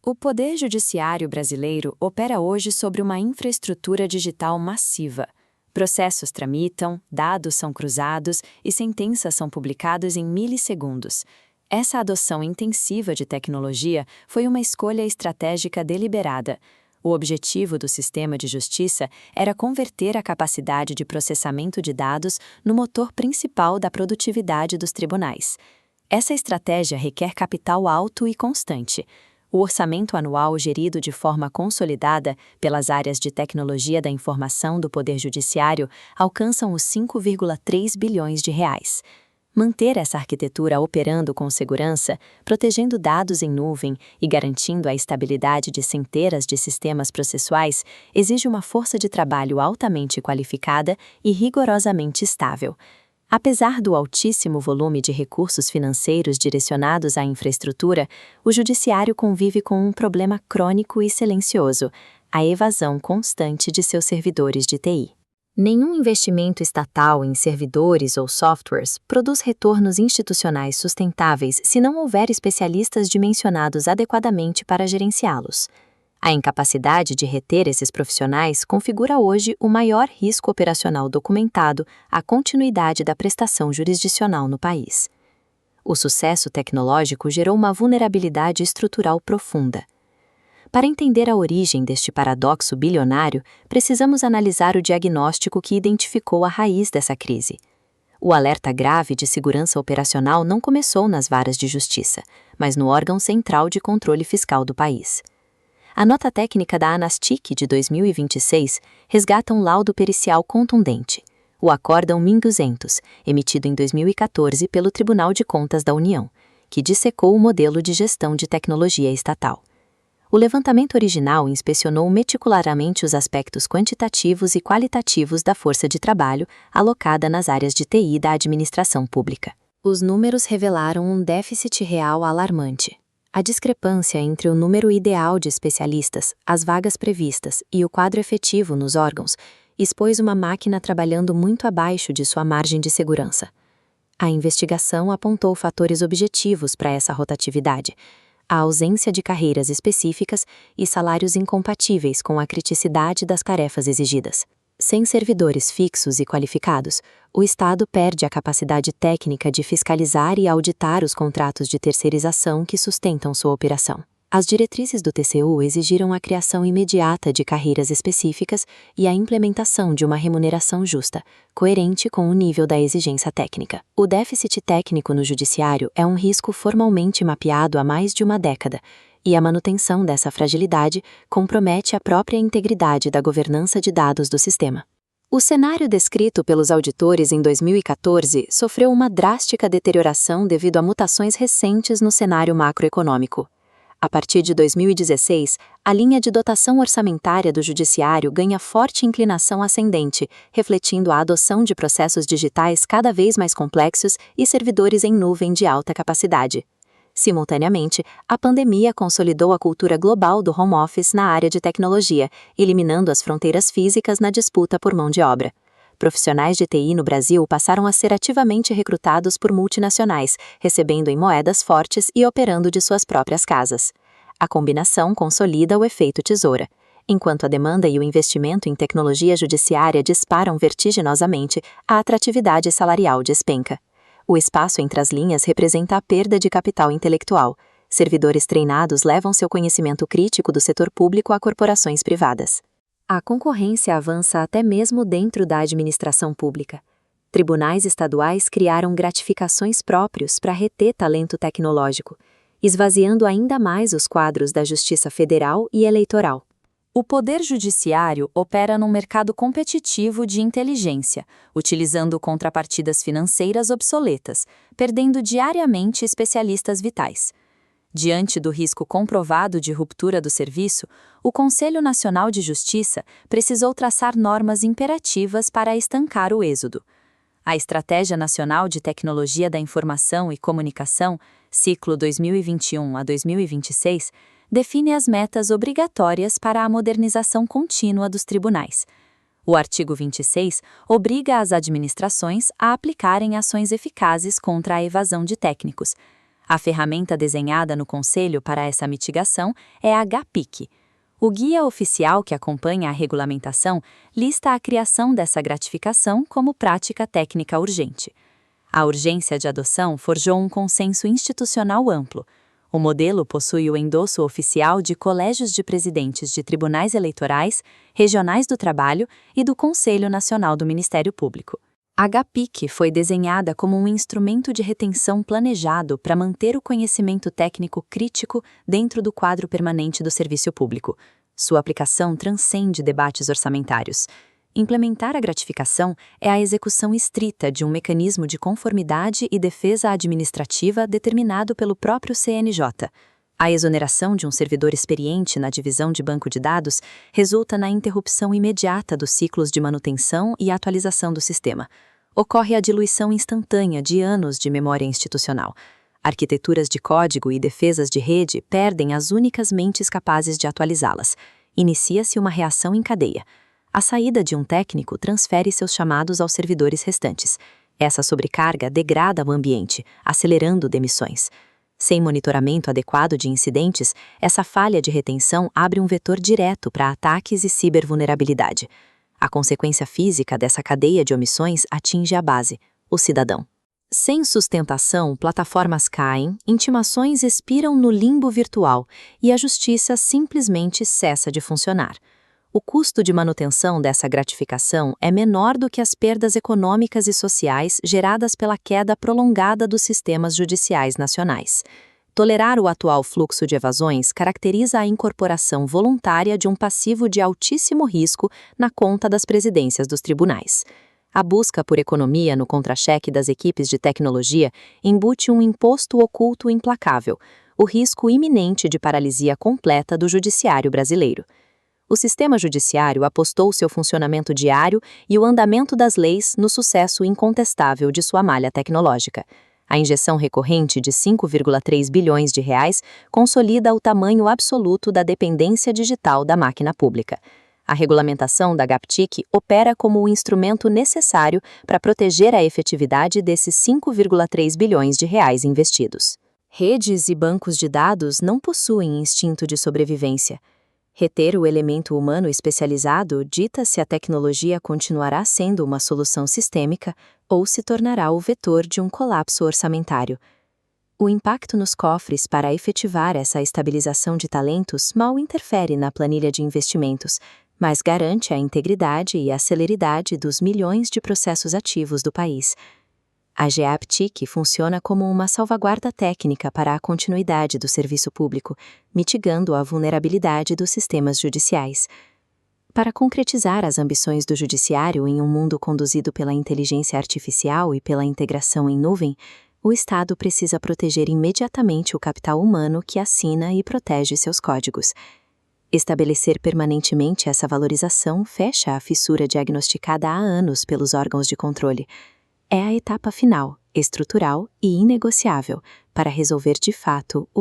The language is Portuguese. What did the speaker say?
O Poder Judiciário brasileiro opera hoje sobre uma infraestrutura digital massiva. Processos tramitam, dados são cruzados e sentenças são publicados em milissegundos. Essa adoção intensiva de tecnologia foi uma escolha estratégica deliberada. O objetivo do sistema de justiça era converter a capacidade de processamento de dados no motor principal da produtividade dos tribunais. Essa estratégia requer capital alto e constante. O orçamento anual gerido de forma consolidada pelas áreas de tecnologia da informação do Poder Judiciário alcançam os 5,3 bilhões de reais. Manter essa arquitetura operando com segurança, protegendo dados em nuvem e garantindo a estabilidade de centenas de sistemas processuais exige uma força de trabalho altamente qualificada e rigorosamente estável. Apesar do altíssimo volume de recursos financeiros direcionados à infraestrutura, o Judiciário convive com um problema crônico e silencioso: a evasão constante de seus servidores de TI. Nenhum investimento estatal em servidores ou softwares produz retornos institucionais sustentáveis se não houver especialistas dimensionados adequadamente para gerenciá-los. A incapacidade de reter esses profissionais configura hoje o maior risco operacional documentado à continuidade da prestação jurisdicional no país. O sucesso tecnológico gerou uma vulnerabilidade estrutural profunda. Para entender a origem deste paradoxo bilionário, precisamos analisar o diagnóstico que identificou a raiz dessa crise. O alerta grave de segurança operacional não começou nas varas de justiça, mas no órgão central de controle fiscal do país. A nota técnica da Anastic de 2026 resgata um laudo pericial contundente, o Acórdão 1200, emitido em 2014 pelo Tribunal de Contas da União, que dissecou o modelo de gestão de tecnologia estatal. O levantamento original inspecionou meticulosamente os aspectos quantitativos e qualitativos da força de trabalho alocada nas áreas de TI da administração pública. Os números revelaram um déficit real alarmante. A discrepância entre o número ideal de especialistas, as vagas previstas e o quadro efetivo nos órgãos expôs uma máquina trabalhando muito abaixo de sua margem de segurança. A investigação apontou fatores objetivos para essa rotatividade: a ausência de carreiras específicas e salários incompatíveis com a criticidade das tarefas exigidas. Sem servidores fixos e qualificados, o Estado perde a capacidade técnica de fiscalizar e auditar os contratos de terceirização que sustentam sua operação. As diretrizes do TCU exigiram a criação imediata de carreiras específicas e a implementação de uma remuneração justa, coerente com o nível da exigência técnica. O déficit técnico no Judiciário é um risco formalmente mapeado há mais de uma década, e a manutenção dessa fragilidade compromete a própria integridade da governança de dados do sistema. O cenário descrito pelos auditores em 2014 sofreu uma drástica deterioração devido a mutações recentes no cenário macroeconômico. A partir de 2016, a linha de dotação orçamentária do Judiciário ganha forte inclinação ascendente, refletindo a adoção de processos digitais cada vez mais complexos e servidores em nuvem de alta capacidade. Simultaneamente, a pandemia consolidou a cultura global do home office na área de tecnologia, eliminando as fronteiras físicas na disputa por mão de obra. Profissionais de TI no Brasil passaram a ser ativamente recrutados por multinacionais, recebendo em moedas fortes e operando de suas próprias casas. A combinação consolida o efeito tesoura. Enquanto a demanda e o investimento em tecnologia judiciária disparam vertiginosamente, a atratividade salarial despenca. O espaço entre as linhas representa a perda de capital intelectual. Servidores treinados levam seu conhecimento crítico do setor público a corporações privadas. A concorrência avança até mesmo dentro da administração pública. Tribunais estaduais criaram gratificações próprios para reter talento tecnológico, esvaziando ainda mais os quadros da Justiça Federal e eleitoral. O Poder Judiciário opera num mercado competitivo de inteligência, utilizando contrapartidas financeiras obsoletas, perdendo diariamente especialistas vitais. Diante do risco comprovado de ruptura do serviço, o Conselho Nacional de Justiça precisou traçar normas imperativas para estancar o êxodo. A Estratégia Nacional de Tecnologia da Informação e Comunicação, ciclo 2021 a 2026, define as metas obrigatórias para a modernização contínua dos tribunais. O artigo 26 obriga as administrações a aplicarem ações eficazes contra a evasão de técnicos. A ferramenta desenhada no Conselho para essa mitigação é a GAPIC. O guia oficial que acompanha a regulamentação lista a criação dessa gratificação como prática técnica urgente. A urgência de adoção forjou um consenso institucional amplo. O modelo possui o endosso oficial de colégios de presidentes de tribunais eleitorais, regionais do trabalho e do Conselho Nacional do Ministério Público. A GAPIC foi desenhada como um instrumento de retenção planejado para manter o conhecimento técnico crítico dentro do quadro permanente do serviço público. Sua aplicação transcende debates orçamentários. Implementar a gratificação é a execução estrita de um mecanismo de conformidade e defesa administrativa determinado pelo próprio CNJ. A exoneração de um servidor experiente na divisão de banco de dados resulta na interrupção imediata dos ciclos de manutenção e atualização do sistema. Ocorre a diluição instantânea de anos de memória institucional. Arquiteturas de código e defesas de rede perdem as únicas mentes capazes de atualizá-las. Inicia-se uma reação em cadeia. A saída de um técnico transfere seus chamados aos servidores restantes. Essa sobrecarga degrada o ambiente, acelerando demissões. Sem monitoramento adequado de incidentes, essa falha de retenção abre um vetor direto para ataques e cibervulnerabilidade. A consequência física dessa cadeia de omissões atinge a base, o cidadão. Sem sustentação, plataformas caem, intimações expiram no limbo virtual e a justiça simplesmente cessa de funcionar. O custo de manutenção dessa gratificação é menor do que as perdas econômicas e sociais geradas pela queda prolongada dos sistemas judiciais nacionais. Tolerar o atual fluxo de evasões caracteriza a incorporação voluntária de um passivo de altíssimo risco na conta das presidências dos tribunais. A busca por economia no contra-cheque das equipes de tecnologia embute um imposto oculto implacável, o risco iminente de paralisia completa do judiciário brasileiro. O sistema judiciário apostou seu funcionamento diário e o andamento das leis no sucesso incontestável de sua malha tecnológica. A injeção recorrente de 5,3 bilhões de reais consolida o tamanho absoluto da dependência digital da máquina pública. A regulamentação da GAPTIC opera como o instrumento necessário para proteger a efetividade desses 5,3 bilhões de reais investidos. Redes e bancos de dados não possuem instinto de sobrevivência. Reter o elemento humano especializado dita se a tecnologia continuará sendo uma solução sistêmica ou se tornará o vetor de um colapso orçamentário. O impacto nos cofres para efetivar essa estabilização de talentos mal interfere na planilha de investimentos, mas garante a integridade e a celeridade dos milhões de processos ativos do país. A GAPTIC funciona como uma salvaguarda técnica para a continuidade do serviço público, mitigando a vulnerabilidade dos sistemas judiciais. Para concretizar as ambições do judiciário em um mundo conduzido pela inteligência artificial e pela integração em nuvem, o Estado precisa proteger imediatamente o capital humano que assina e protege seus códigos. Estabelecer permanentemente essa valorização fecha a fissura diagnosticada há anos pelos órgãos de controle. É a etapa final, estrutural e inegociável para resolver de fato o